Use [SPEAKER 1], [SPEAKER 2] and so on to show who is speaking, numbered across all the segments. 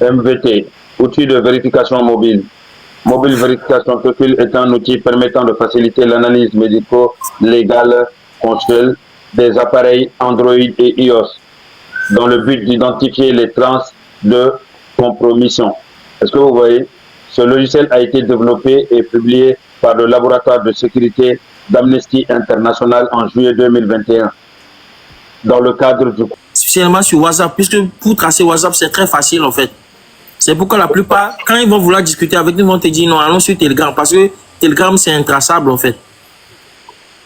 [SPEAKER 1] MVT, outil de vérification mobile. Mobile Verification Profil est un outil permettant de faciliter l'analyse médico-légale consuelle des appareils Android et iOS dans le but d'identifier les traces de compromission. Est-ce que vous voyez? Ce logiciel a été développé et publié par le laboratoire de sécurité d'Amnesty International en juillet 2021 dans le cadre du...
[SPEAKER 2] Spécialement sur WhatsApp, puisque pour tracer WhatsApp, c'est très facile en fait. C'est pourquoi la plupart, quand ils vont vouloir discuter avec nous, ils vont te dire non, allons sur Telegram, parce que Telegram, c'est intraçable en fait.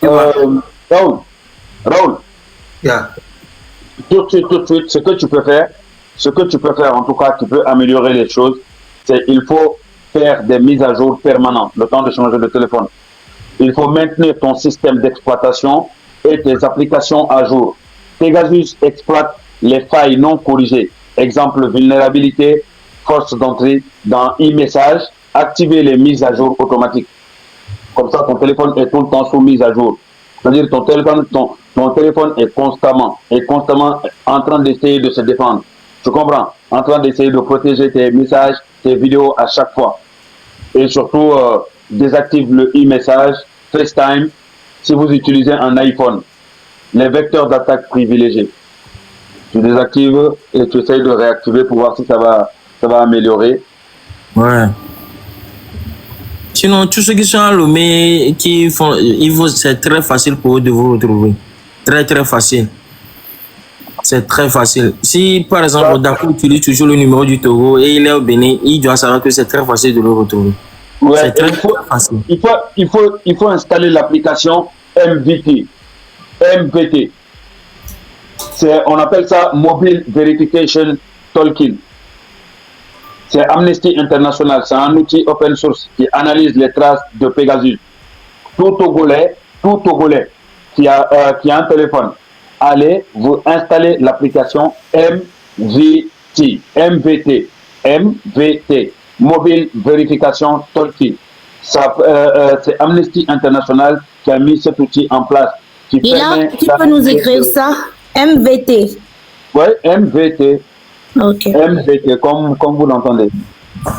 [SPEAKER 1] Raoul,
[SPEAKER 2] Yeah.
[SPEAKER 1] tout de suite, ce que tu peux faire, en tout cas, qui peut améliorer les choses, c'est il faut faire des mises à jour permanentes, le temps de changer de téléphone. Il faut maintenir ton système d'exploitation et tes applications à jour. Pegasus exploite les failles non corrigées. Exemple, vulnérabilité, force d'entrée dans e-message, activer les mises à jour automatiques. Comme ça, ton téléphone est tout le temps sous mise à jour. C'est-à-dire ton téléphone est constamment en train d'essayer de se défendre. Tu comprends? En train d'essayer de protéger tes messages, tes vidéos à chaque fois. Et surtout, désactive le e-message, FaceTime, si vous utilisez un iPhone. Les vecteurs d'attaque privilégiés. Tu désactives et tu essayes de réactiver pour voir si ça va améliorer.
[SPEAKER 2] Ouais. Sinon, tous ceux qui sont allumés, c'est très facile pour eux de vous retrouver. Très, très facile. C'est très facile. Si, par exemple, Dakou utilise toujours le numéro du Togo et il est au Bénin, il doit savoir que c'est très facile de le retrouver.
[SPEAKER 1] Ouais,
[SPEAKER 2] c'est très facile.
[SPEAKER 1] Il faut installer l'application MVT. On appelle ça Mobile Verification Toolkit. C'est Amnesty International, c'est un outil open source qui analyse les traces de Pegasus. Tout Togolais qui a un téléphone, allez, vous installez l'application MVT, Mobile Verification Toolkit. C'est Amnesty International qui a mis cet outil en place.
[SPEAKER 3] Tu peux nous écrire ça? MVT.
[SPEAKER 1] Oui, MVT.
[SPEAKER 3] Ok.
[SPEAKER 1] MVT, comme vous l'entendez.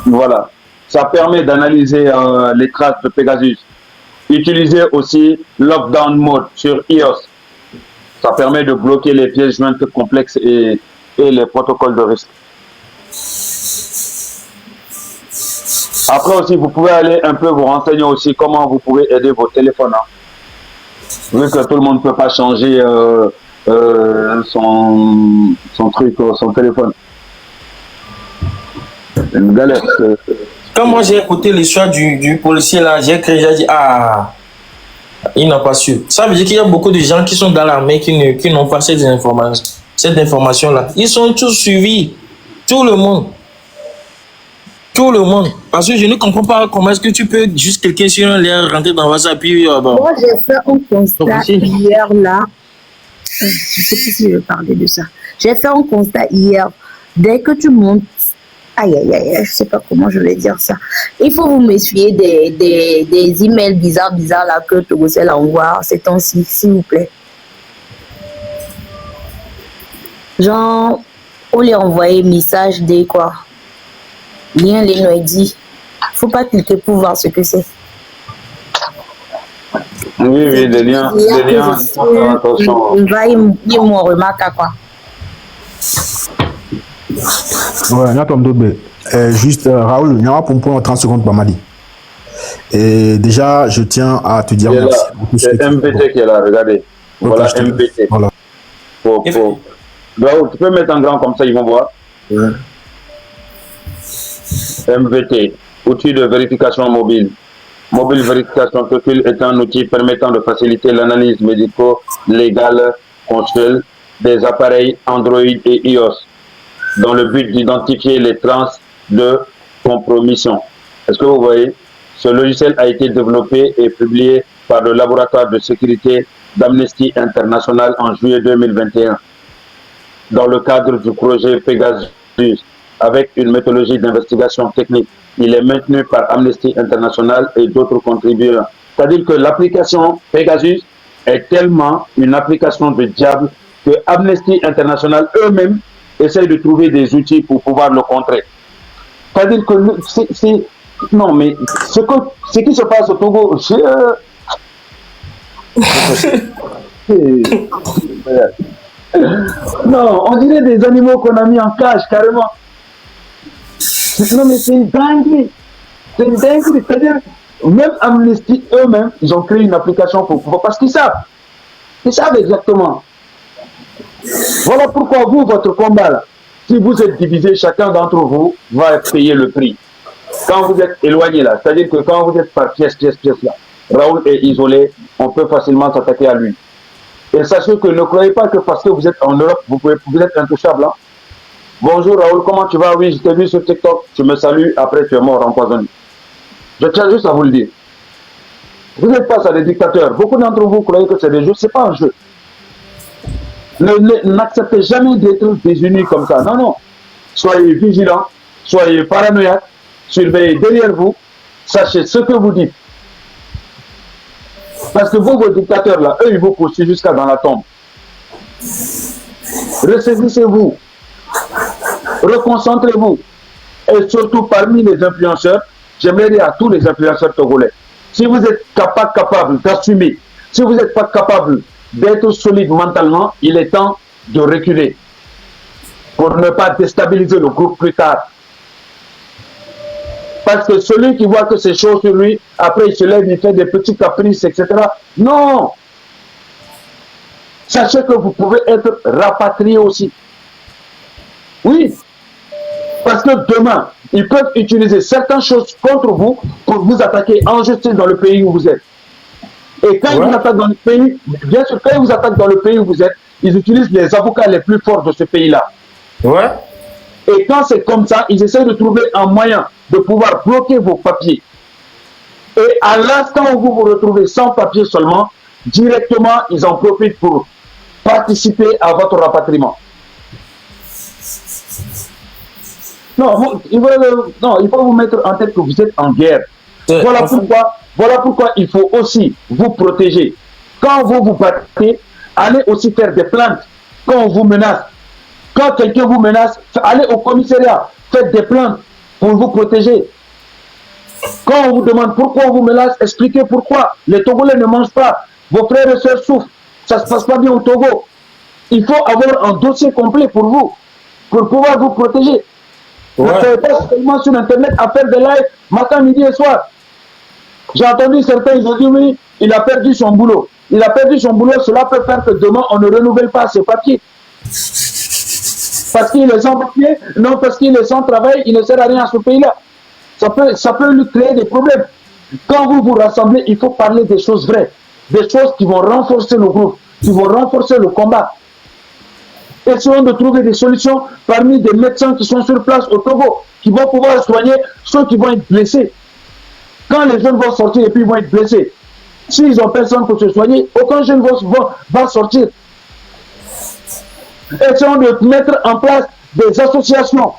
[SPEAKER 1] Voilà. Ça permet d'analyser les traces de Pegasus. Utilisez aussi Lockdown Mode sur iOS. Ça permet de bloquer les pièces jointes complexes et les protocoles de risque. Après aussi, vous pouvez aller un peu vous renseigner aussi comment vous pouvez aider vos téléphones. Vu que tout le monde ne peut pas changer son truc, son téléphone. C'est une galère.
[SPEAKER 2] Quand moi j'ai écouté l'histoire du policier là, j'ai dit ah, il n'a pas su. Ça veut dire qu'il y a beaucoup de gens qui sont dans l'armée qui n'ont pas cette information là. Ils sont tous suivis, tout le monde. Tout le monde. Parce que je ne comprends pas comment est-ce que tu peux juste cliquer sur un lien, rentrer dans WhatsApp, puis...
[SPEAKER 3] Moi, j'ai fait un constat hier, là. Je ne sais pas si je vais parler de ça. J'ai fait un constat hier. Dès que tu montes... Aïe, je ne sais pas comment je vais dire ça. Il faut vous méfier des emails bizarres là que Togocel envoie ces temps-ci, s'il vous plaît. Genre, on les envoyer message des quoi. Lien les nous dit. Faut pas cliquer pour voir ce que c'est.
[SPEAKER 1] Oui, des liens. Attention.
[SPEAKER 3] Il va y mon remarque à quoi.
[SPEAKER 4] Ouais, juste Raoul, il y aura pour 30 secondes par Mali. Et déjà, je tiens à te dire merci.
[SPEAKER 1] C'est MVT qui est là, regardez. Voilà, MVT.
[SPEAKER 4] Voilà.
[SPEAKER 1] Raoul, tu peux mettre en grand comme ça, ils vont voir.
[SPEAKER 4] Ouais.
[SPEAKER 1] MVT, outil de vérification mobile. Mobile Verification Profil est un outil permettant de faciliter l'analyse médico-légale consuelle des appareils Android et iOS dans le but d'identifier les traces de compromission. Est-ce que vous voyez? Ce logiciel a été développé et publié par le laboratoire de sécurité d'Amnesty International en juillet 2021 dans le cadre du projet Pegasus avec une méthodologie d'investigation technique. Il est maintenu par Amnesty International et d'autres contributeurs. C'est-à-dire que l'application Pegasus est tellement une application de diable que Amnesty International eux-mêmes essayent de trouver des outils pour pouvoir le contrer. C'est-à-dire que non, mais ce qui se passe au Togo, non, on dirait des animaux qu'on a mis en cage, carrément. Non, mais c'est une dinguerie. C'est une dinguerie. C'est-à-dire, même Amnesty, eux-mêmes, ils ont créé une application parce qu'ils savent. Ils savent exactement. Voilà pourquoi vous, votre combat, là, si vous êtes divisé, chacun d'entre vous va payer le prix. Quand vous êtes éloigné, là, c'est-à-dire que quand vous êtes par pièce, là, Raoul est isolé, on peut facilement s'attaquer à lui. Et sachez que ne croyez pas que parce que vous êtes en Europe, vous êtes intouchable. Hein? Bonjour Raoul, comment tu vas? Oui, je t'ai vu sur TikTok, tu me salues, après tu es mort empoisonné. Je tiens juste à vous le dire. Vous n'êtes pas à des dictateurs. Beaucoup d'entre vous croyez que c'est des jeux, c'est pas un jeu. N'acceptez jamais d'être désunis comme ça. Non, non. Soyez vigilants, soyez paranoïaques, surveillez derrière vous, sachez ce que vous dites. Parce que vous, vos dictateurs là, eux, ils vous poursuivent jusqu'à dans la tombe. Ressaisissez-vous, reconcentrez-vous. Et surtout parmi les influenceurs, j'aimerais dire à tous les influenceurs togolais, si vous êtes capable d'assumer, si vous n'êtes pas capable d'être solide mentalement, il est temps de reculer pour ne pas déstabiliser le groupe plus tard. Parce que celui qui voit que c'est chaud sur lui, après il se lève, il fait des petits caprices, etc. Non! Sachez que vous pouvez être rapatrié aussi. Oui! Parce que demain, ils peuvent utiliser certaines choses contre vous pour vous attaquer en justice dans le pays où vous êtes. Et quand ils vous attaquent dans le pays, bien sûr, quand ils vous attaquent dans le pays où vous êtes, ils utilisent les avocats les plus forts de ce pays-là.
[SPEAKER 2] Ouais.
[SPEAKER 1] Et quand c'est comme ça, ils essaient de trouver un moyen de pouvoir bloquer vos papiers. Et à l'instant où vous vous retrouvez sans papier seulement, directement, ils en profitent pour participer à votre rapatriement. Non, il faut vous mettre en tête que vous êtes en guerre. Voilà pourquoi il faut aussi vous protéger. Quand vous vous battez, allez aussi faire des plaintes. Quand on vous menace, quand quelqu'un vous menace, allez au commissariat, faites des plaintes pour vous protéger. Quand on vous demande pourquoi on vous menace, expliquez pourquoi. Les Togolais ne mangent pas. Vos frères et sœurs souffrent. Ça ne se passe pas bien au Togo. Il faut avoir un dossier complet pour vous, pour pouvoir vous protéger. Ne soyez pas seulement sur Internet à faire des lives matin, midi et soir. J'ai entendu certains, ils ont dit oui, il a perdu son boulot. Il a perdu son boulot, cela peut faire que demain on ne renouvelle pas ses papiers. Parce qu'il est sans papier, non, parce qu'il est sans travail, il ne sert à rien à ce pays-là. Ça peut lui créer des problèmes. Quand vous vous rassemblez, il faut parler des choses vraies, des choses qui vont renforcer le groupe, qui vont renforcer le combat. Essayons de trouver des solutions parmi des médecins qui sont sur place au Togo, qui vont pouvoir soigner ceux qui vont être blessés. Quand les jeunes vont sortir et puis vont être blessés, s'ils n'ont personne pour se soigner, aucun jeune va sortir. Essayons de mettre en place des associations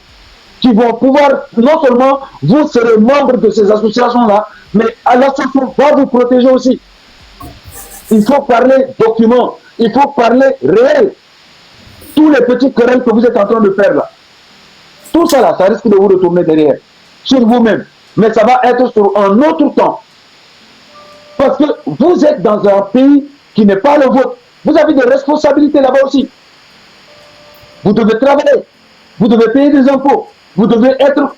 [SPEAKER 1] qui vont pouvoir, non seulement vous serez membre de ces associations-là, mais l'association va vous protéger aussi. Il faut parler documents, il faut parler réel. Tous les petits querelles que vous êtes en train de faire là, tout ça là, ça risque de vous retourner derrière, sur vous-même. Mais ça va être sur un autre temps. Parce que vous êtes dans un pays qui n'est pas le vôtre. Vous avez des responsabilités là-bas aussi. Vous devez travailler, vous devez payer des impôts, vous devez être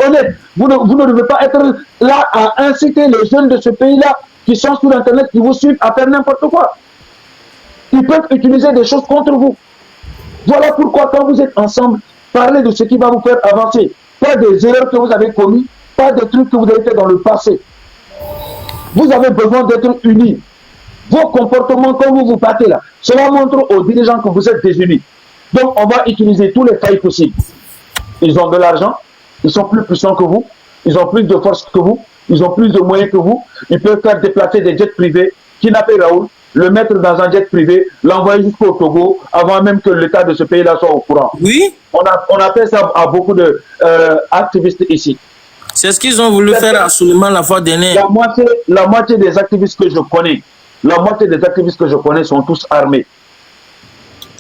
[SPEAKER 1] honnête. Vous ne devez pas être là à inciter les jeunes de ce pays-là qui sont sur Internet, qui vous suivent à faire n'importe quoi. Ils peuvent utiliser des choses contre vous. Voilà pourquoi quand vous êtes ensemble, parlez de ce qui va vous faire avancer. Pas des erreurs que vous avez commises, pas des trucs que vous avez fait dans le passé. Vous avez besoin d'être unis. Vos comportements, quand vous vous battez là, cela montre aux dirigeants que vous êtes désunis. Donc on va utiliser tous les failles possibles. Ils ont de l'argent, ils sont plus puissants que vous, ils ont plus de force que vous, ils ont plus de moyens que vous, ils peuvent faire déplacer des jets privés, kidnapper Raoul, le mettre dans un jet privé, l'envoyer jusqu'au Togo, avant même que l'État de ce pays-là soit au courant.
[SPEAKER 2] Oui.
[SPEAKER 1] On a fait ça à beaucoup d'activistes ici.
[SPEAKER 2] C'est ce qu'ils ont voulu faire absolument la fois dernière.
[SPEAKER 1] La moitié des activistes que je connais, sont tous armés.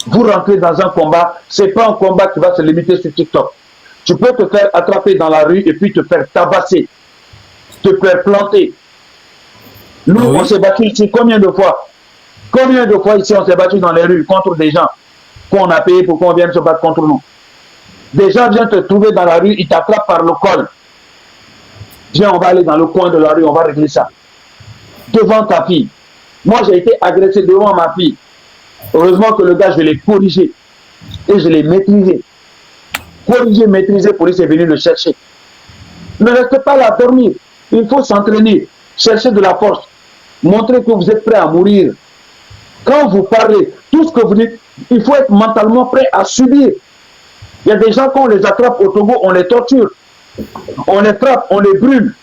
[SPEAKER 1] Vous rentrez dans un combat, ce n'est pas un combat qui va se limiter sur TikTok. Tu peux te faire attraper dans la rue et puis te faire tabasser, te faire planter. Nous, on s'est battu ici combien de fois? Combien de fois ici on s'est battu dans les rues contre des gens qu'on a payé pour qu'on vienne se battre contre nous? Des gens viennent te trouver dans la rue, ils t'attrapent par le col. Viens, on va aller dans le coin de la rue, on va régler ça. Devant ta fille. Moi, j'ai été agressé devant ma fille. Heureusement que le gars, je l'ai corrigé. Et je l'ai maîtrisé. Corrigé, maîtrisé, police est venue le chercher. Ne restez pas là à dormir. Il faut s'entraîner. Chercher de la force. Montrer que vous êtes prêt à mourir. Quand vous parlez, tout ce que vous dites, il faut être mentalement prêt à subir. Il y a des gens, quand on les attrape au Togo, on les torture. On les frappe, on les brûle.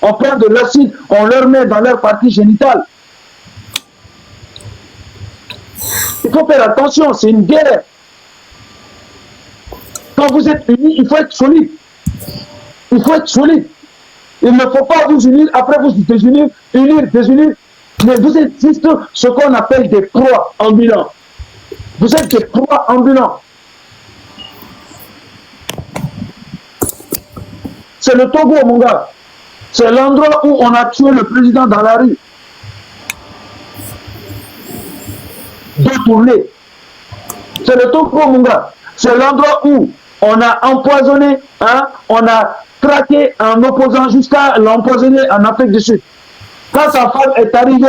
[SPEAKER 1] On prend de l'acide, on leur met dans leur partie génitale. Il faut faire attention, c'est une guerre. Quand vous êtes unis, il faut être solide. Il faut être solide. Il ne faut pas vous unir, après vous désunir, unir, désunir. Mais vous êtes juste ce qu'on appelle des proies ambulants. Vous êtes des proies ambulants. C'est le Togo, mon gars. C'est l'endroit où on a tué le président dans la rue. Détourné. C'est le Togo, mon gars. C'est l'endroit où on a empoisonné, hein, on a traqué un opposant jusqu'à l'empoisonner en Afrique du Sud. Quand sa femme est arrivée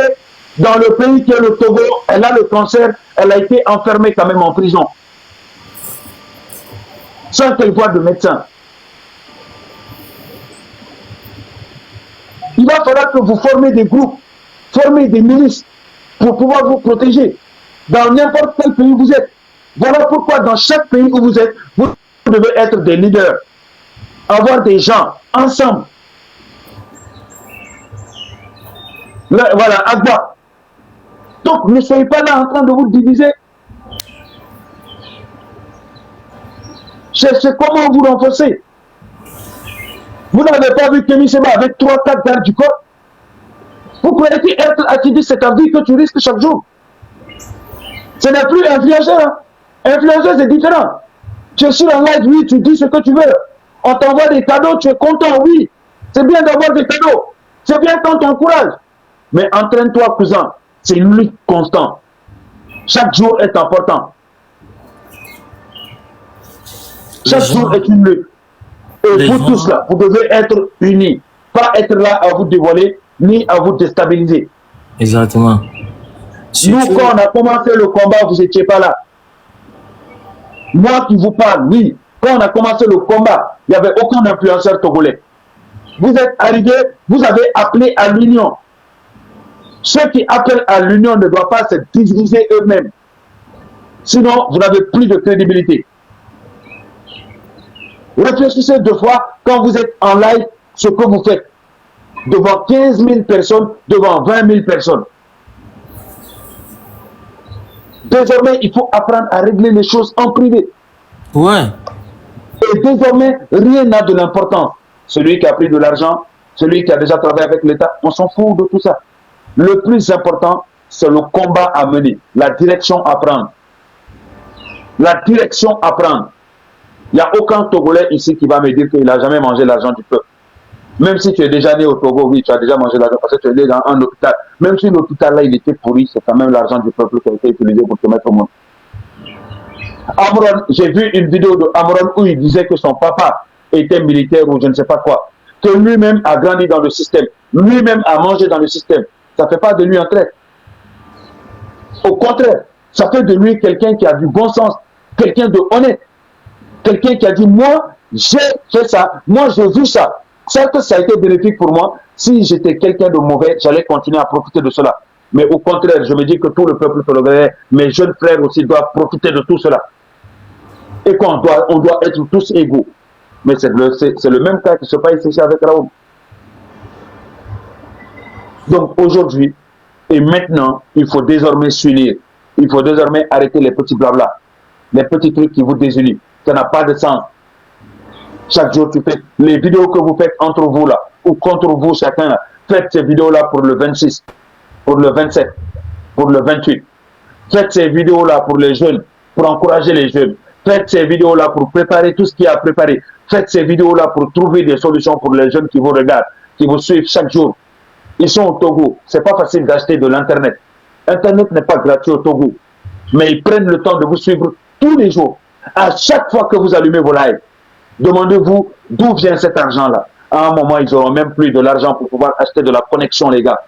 [SPEAKER 1] dans le pays qui est le Togo, elle a le cancer, elle a été enfermée quand même en prison. Sans qu'elle voie de médecin. Il va falloir que vous formez des groupes, formez des milices pour pouvoir vous protéger. Dans n'importe quel pays où vous êtes. Voilà pourquoi dans chaque pays où vous êtes, vous devez être des leaders. Avoir des gens ensemble. Là, voilà, Agba. Donc ne soyez pas là en train de vous diviser. Cherchez comment vous renforcer. Vous n'avez pas vu Kémy Séba avec 3-4 gardes du corps? Vous croyez qu'être activiste, c'est ta vie que tu risques chaque jour? Ce n'est plus influenceur. Hein? Influenceur, c'est différent. Tu es sur un live, oui, tu dis ce que tu veux. On t'envoie des cadeaux, tu es content, oui. C'est bien d'avoir des cadeaux. C'est bien quand tu encourages. Mais entraîne-toi, cousin. C'est une lutte constante. Chaque jour est important. Chaque jour est une lutte. Et vous tous là, vous devez être unis. Pas être là à vous dévoiler, ni à vous déstabiliser.
[SPEAKER 2] Exactement.
[SPEAKER 1] Nous, quand on a commencé le combat, vous n'étiez pas là. Moi qui vous parle, oui. Quand on a commencé le combat, il n'y avait aucun influenceur togolais. Vous êtes arrivés, vous avez appelé à l'union. Ceux qui appellent à l'union ne doivent pas se diviser eux-mêmes. Sinon, vous n'avez plus de crédibilité. Réfléchissez 2 fois quand vous êtes en live ce que vous faites. Devant 15 000 personnes, devant 20 000 personnes. Désormais, il faut apprendre à régler les choses en privé.
[SPEAKER 2] Ouais.
[SPEAKER 1] Et désormais, rien n'a de l'importance. Celui qui a pris de l'argent, celui qui a déjà travaillé avec l'État, on s'en fout de tout ça. Le plus important, c'est le combat à mener, la direction à prendre. La direction à prendre. Il n'y a aucun Togolais ici qui va me dire qu'il n'a jamais mangé l'argent du peuple. Même si tu es déjà né au Togo, oui, tu as déjà mangé l'argent parce que tu es né dans un hôpital. Même si l'hôpital là, il était pourri, c'est quand même l'argent du peuple qui a été utilisé pour te mettre au monde. Amron, j'ai vu une vidéo de Amron où il disait que son papa était militaire ou je ne sais pas quoi. Que lui-même a grandi dans le système. Lui-même a mangé dans le système. Ça ne fait pas de lui un traître. Au contraire, ça fait de lui quelqu'un qui a du bon sens, quelqu'un de honnête. Quelqu'un qui a dit, moi, j'ai fait ça, moi, j'ai vu ça. Certes, ça a été bénéfique pour moi. Si j'étais quelqu'un de mauvais, j'allais continuer à profiter de cela. Mais au contraire, je me dis que tout le peuple togolais, mes jeunes frères aussi doivent profiter de tout cela. Et qu'on doit être tous égaux. Mais c'est le même cas qui se passe ici avec Raoul. Donc aujourd'hui, et maintenant, il faut désormais s'unir. Il faut désormais arrêter les petits blabla. Les petits trucs qui vous désunissent. Ça n'a pas de sens. Chaque jour, tu fais les vidéos que vous faites entre vous là, ou contre vous chacun là. Faites ces vidéos-là pour le 26, pour le 27, pour le 28. Faites ces vidéos-là pour les jeunes, pour encourager les jeunes. Faites ces vidéos-là pour préparer tout ce qu'il y a à préparer. faites ces vidéos-là pour trouver des solutions pour les jeunes qui vous regardent, qui vous suivent chaque jour. Ils sont au Togo. C'est pas facile d'acheter de l'Internet. Internet n'est pas gratuit au Togo. Mais ils prennent le temps de vous suivre tous les jours. À chaque fois que vous allumez vos lives, demandez-vous d'où vient cet argent-là. À un moment, ils n'auront même plus de l'argent pour pouvoir acheter de la connexion, les gars.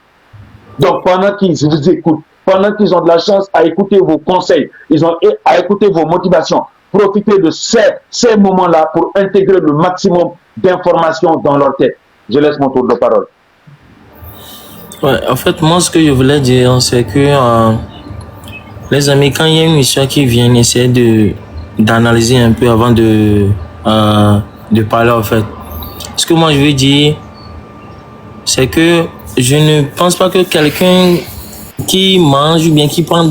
[SPEAKER 1] Donc, pendant qu'ils vous écoutent, pendant qu'ils ont de la chance à écouter vos conseils, ils ont à écouter vos motivations, profitez de ces moments-là pour intégrer le maximum d'informations dans leur tête. Je laisse mon tour de parole.
[SPEAKER 2] Ouais, en fait, moi, ce que je voulais dire, c'est que les amis, quand il y a une histoire qui vient, essayez d'analyser un peu avant de parler, en fait. Ce que moi, je veux dire, c'est que je ne pense pas que quelqu'un qui mange ou bien qui prend,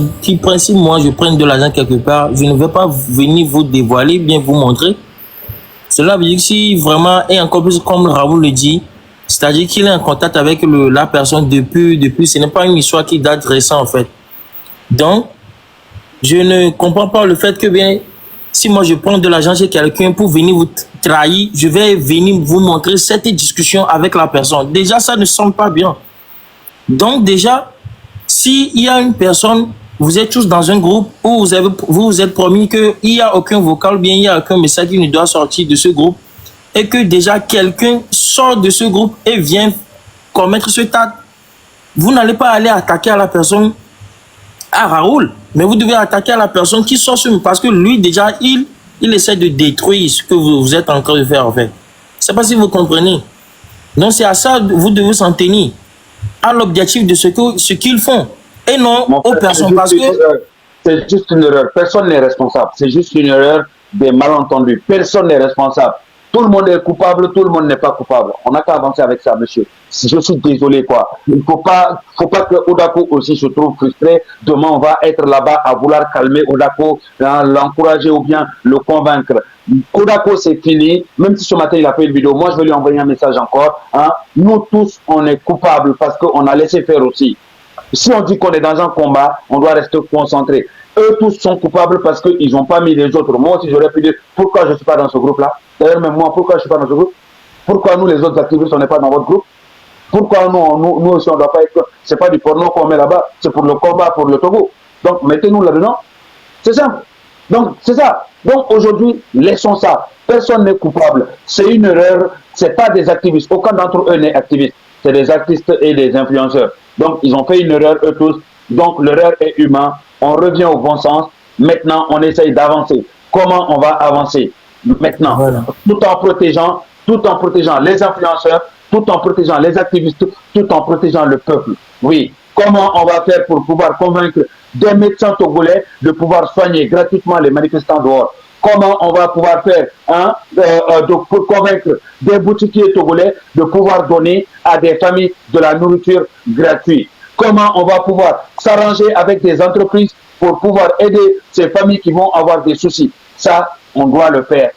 [SPEAKER 2] si moi je prends de l'argent quelque part, je ne vais pas venir vous dévoiler, bien vous montrer. Cela veut dire que si vraiment, et encore plus comme Raoul le dit, c'est-à-dire qu'il est en contact avec la personne depuis, ce n'est pas une histoire qui date récente en fait. Donc, je ne comprends pas le fait que bien, si moi je prends de l'argent chez quelqu'un pour venir vous trahir, je vais venir vous montrer cette discussion avec la personne. Déjà, ça ne semble pas bien. Donc déjà, s'il y a une personne, vous êtes tous dans un groupe où vous êtes promis qu'il n'y a aucun vocal, bien il n'y a aucun message qui ne doit sortir de ce groupe, et que déjà quelqu'un sort de ce groupe et vient commettre ce acte, vous n'allez pas aller attaquer à la personne, à Raoul, mais vous devez attaquer à la personne qui sort sur, parce que lui déjà, il essaie de détruire ce que vous êtes en train de faire en fait. Je ne sais pas si vous comprenez. Donc c'est à ça que vous devez s'en tenir, à l'objectif de ce qu'ils font, et non aux personnes, parce que...
[SPEAKER 1] C'est juste une erreur, personne n'est responsable, c'est juste une erreur des malentendus, personne n'est responsable. Tout le monde est coupable, tout le monde n'est pas coupable. On n'a qu'à avancer avec ça, monsieur. Je suis désolé, quoi. Il ne faut pas que Odako aussi se trouve frustré. Demain, on va être là-bas à vouloir calmer Odako, l'encourager ou bien le convaincre. Odako, c'est fini. Même si ce matin, il a fait une vidéo, moi, je vais lui envoyer un message encore. Hein. Nous tous, on est coupables parce qu'on a laissé faire aussi. Si on dit qu'on est dans un combat, on doit rester concentré. Eux tous sont coupables parce qu'ils n'ont pas mis les autres. Moi aussi, j'aurais pu dire pourquoi je ne suis pas dans ce groupe-là. D'ailleurs, même moi, pourquoi je ne suis pas dans ce groupe? Pourquoi nous, les autres activistes, on n'est pas dans votre groupe? Pourquoi nous aussi, on ne doit pas être... Ce n'est pas du porno qu'on met là-bas, c'est pour le combat, pour le Togo. Donc, mettez-nous là-dedans. C'est simple. Donc, c'est ça. Donc, aujourd'hui, laissons ça. Personne n'est coupable. C'est une erreur. Ce n'est pas des activistes. Aucun d'entre eux n'est activiste. C'est des artistes et des influenceurs. Donc, ils ont fait une erreur, eux tous. Donc, l'erreur est humaine. On revient au bon sens. Maintenant, on essaye d'avancer. Comment on va avancer? Maintenant, voilà. tout en protégeant les influenceurs, tout en protégeant les activistes, tout en protégeant le peuple. Oui. Comment on va faire pour pouvoir convaincre des médecins togolais de pouvoir soigner gratuitement les manifestants dehors? Comment on va pouvoir faire pour convaincre des boutiquiers togolais de pouvoir donner à des familles de la nourriture gratuite? Comment on va pouvoir s'arranger avec des entreprises pour pouvoir aider ces familles qui vont avoir des soucis? Ça, on doit le faire.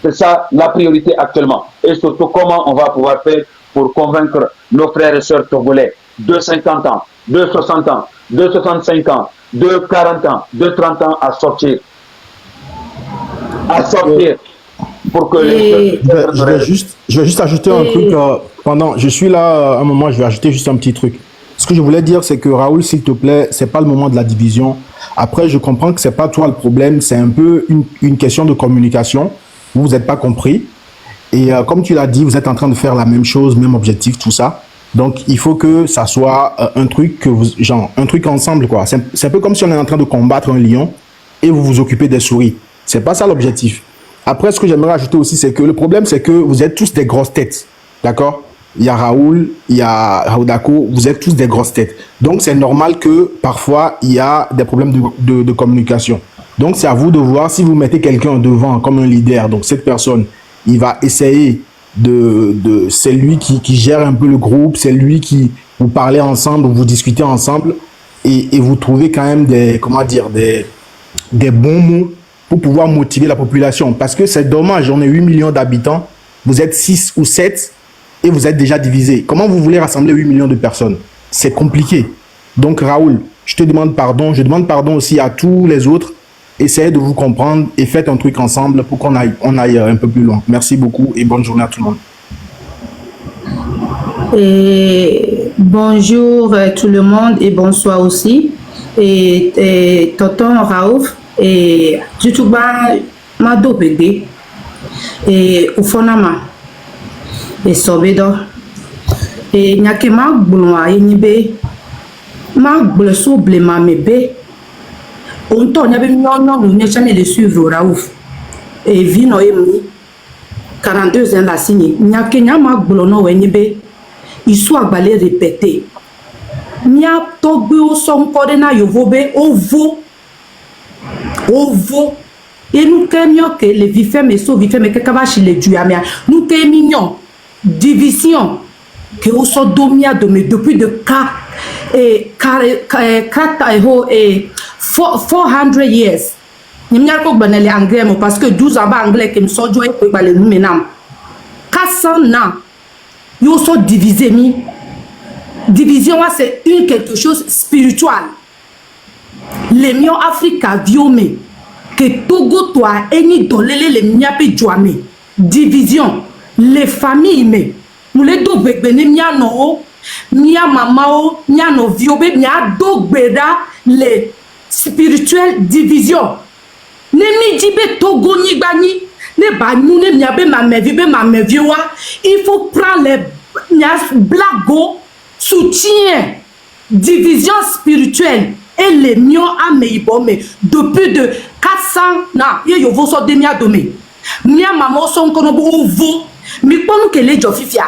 [SPEAKER 1] C'est ça la priorité actuellement. Et surtout, comment on va pouvoir faire pour convaincre nos frères et sœurs togolais de 50 ans, de 60 ans, de 65 ans, de 40 ans, de 30 ans à sortir. Pour que
[SPEAKER 4] je vais juste ajouter un truc. Je suis là un moment, je vais ajouter juste un petit truc. Ce que je voulais dire, c'est que Raoul, s'il te plaît, c'est pas le moment de la division. Après, je comprends que c'est pas toi le problème, c'est un peu une question de communication. Vous n'êtes pas compris. Et comme tu l'as dit, vous êtes en train de faire la même chose, même objectif, tout ça. Donc, il faut que ça soit un truc un truc ensemble, quoi. C'est un peu comme si on est en train de combattre un lion et vous vous occupez des souris. C'est pas ça l'objectif. Après, ce que j'aimerais ajouter aussi, c'est que le problème, c'est que vous êtes tous des grosses têtes. D'accord? Il y a Raoul, il y a Odako, vous êtes tous des grosses têtes. Donc, c'est normal que parfois, il y a des problèmes de communication. Donc, c'est à vous de voir si vous mettez quelqu'un devant comme un leader. Donc, cette personne, il va essayer c'est lui qui gère un peu le groupe, c'est lui qui vous parlez ensemble, vous discutez ensemble et vous trouvez quand même des bons mots pour pouvoir motiver la population. Parce que c'est dommage, on est 8 millions d'habitants, vous êtes 6 ou 7 et vous êtes déjà divisés. Comment vous voulez rassembler 8 millions de personnes? C'est compliqué. Donc Raoul, je te demande pardon, je demande pardon aussi à tous les autres essayez de vous comprendre et faites un truc ensemble pour qu'on aille un peu plus loin. Merci beaucoup et bonne journée à tout le monde.
[SPEAKER 5] Et bonjour tout le monde et bonsoir aussi. Et tonton Raouf et YouTube ma do bébé et ufonama et sobedo et nyake ma gbulwa yenibe ma gbule so blema mebe on to nyabe nyonyo ne chane de suivre Raouf et vino emi 42 ans la signé nyake nyama gbulo no wenibe isu agbale répété nya togbe o son kode na yovobe ovo et nous craignons que les vifs mais so vifs mais que kavachi les duamia nous craignons division que au so domia de depuis de 400 years nimnya ko banale anglais parce que 12 ans anglais que me so joye ko balé nous menam 400 ans yo so divisé mi division c'est une quelque chose spirituel les miens africains viomé que Togo toi eni dolele les miape joame division les familles mais nous les do bebene mia no mia mamao mia no viobe mia do beda les spirituelle division ne mi dibe Togo ni bani ne ba nous ne miabe ma meviwa il faut prendre les blago soutien division spirituelle et les miens à meibome depuis de 400 na ye yovo so demia dome mia mama so nkono bo ovo mi ponu kele jofifia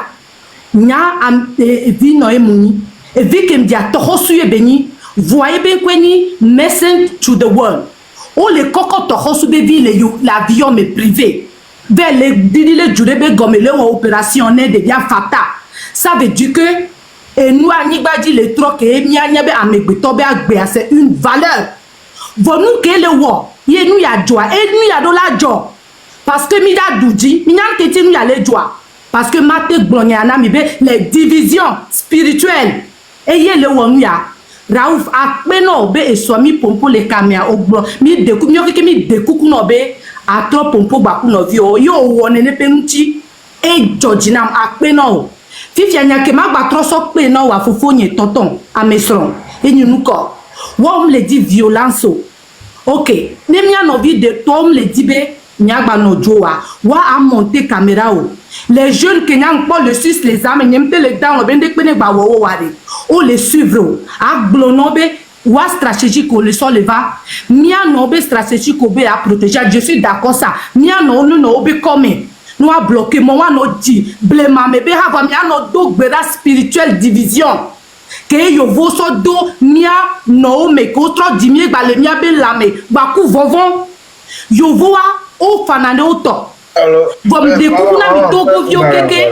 [SPEAKER 5] nya am vi no emuni e vi kem dia tohosu ye beni voyez ben kweni message to the world o le koko tohosu be vi l'avion me privé vers les didile jurebe gomme le opération ne de bien fata ça veut dire que et nous anibadi le troc et mianyabe amegbeto be agbe c'est une valeur vonu ke le wo ye nous ya joie et nous ya do la joie parce que mi da douji mi nyam tete nous ya le joie parce que mate glonyana mi be les divisions spirituelles et ye le wo nous ya Raouf akpe no be e so mi pompo le kamia ogbo mi deku mi okeke mi dekuku no be atro pompo baku no vi o yo wone ne penti e jojinam akpe no fifi anya ke magba troso pe no wa fofo nye tonton amesron enyunu ko wo le di violence OK ne mia no vi de tom le di be nyagba no joa wa a monter caméra o les jeunes kenyang pas le sus les âmes nyemte le dans le bende pene ba wo ware o le suivre a glonobe wa stratégique o le sol leva mia no be stratégique o be a protéger je suis d'accord ça mia no no be comme nous a bloqué moi no dit blema me be have mia no do gbera spirituelle division que yo vo so do mia no me ko tro dimie gba le mia be lame ba ku vovon yo vo o fanane o to
[SPEAKER 6] alors
[SPEAKER 5] vom de ku na mi to go vio keke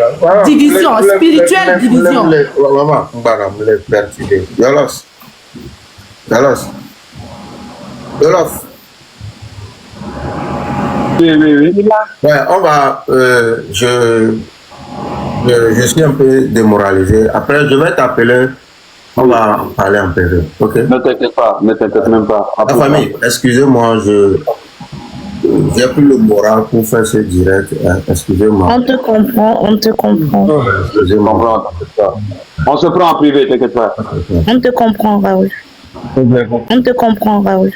[SPEAKER 5] division spirituelle division
[SPEAKER 6] maman mbara me pertider yolos
[SPEAKER 1] Oui.
[SPEAKER 6] Ouais, on va je suis un peu démoralisé. Après je vais t'appeler, on va en parler un peu. OK?
[SPEAKER 1] Ne t'inquiète même pas.
[SPEAKER 6] La famille, excusez-moi, j'ai plus le moral pour faire ce direct. Excusez-moi.
[SPEAKER 3] On te comprend.
[SPEAKER 6] Excusez-moi.
[SPEAKER 1] On se prend en privé, t'inquiète pas.
[SPEAKER 3] On te comprend, Raoul. On te comprend, Raoul.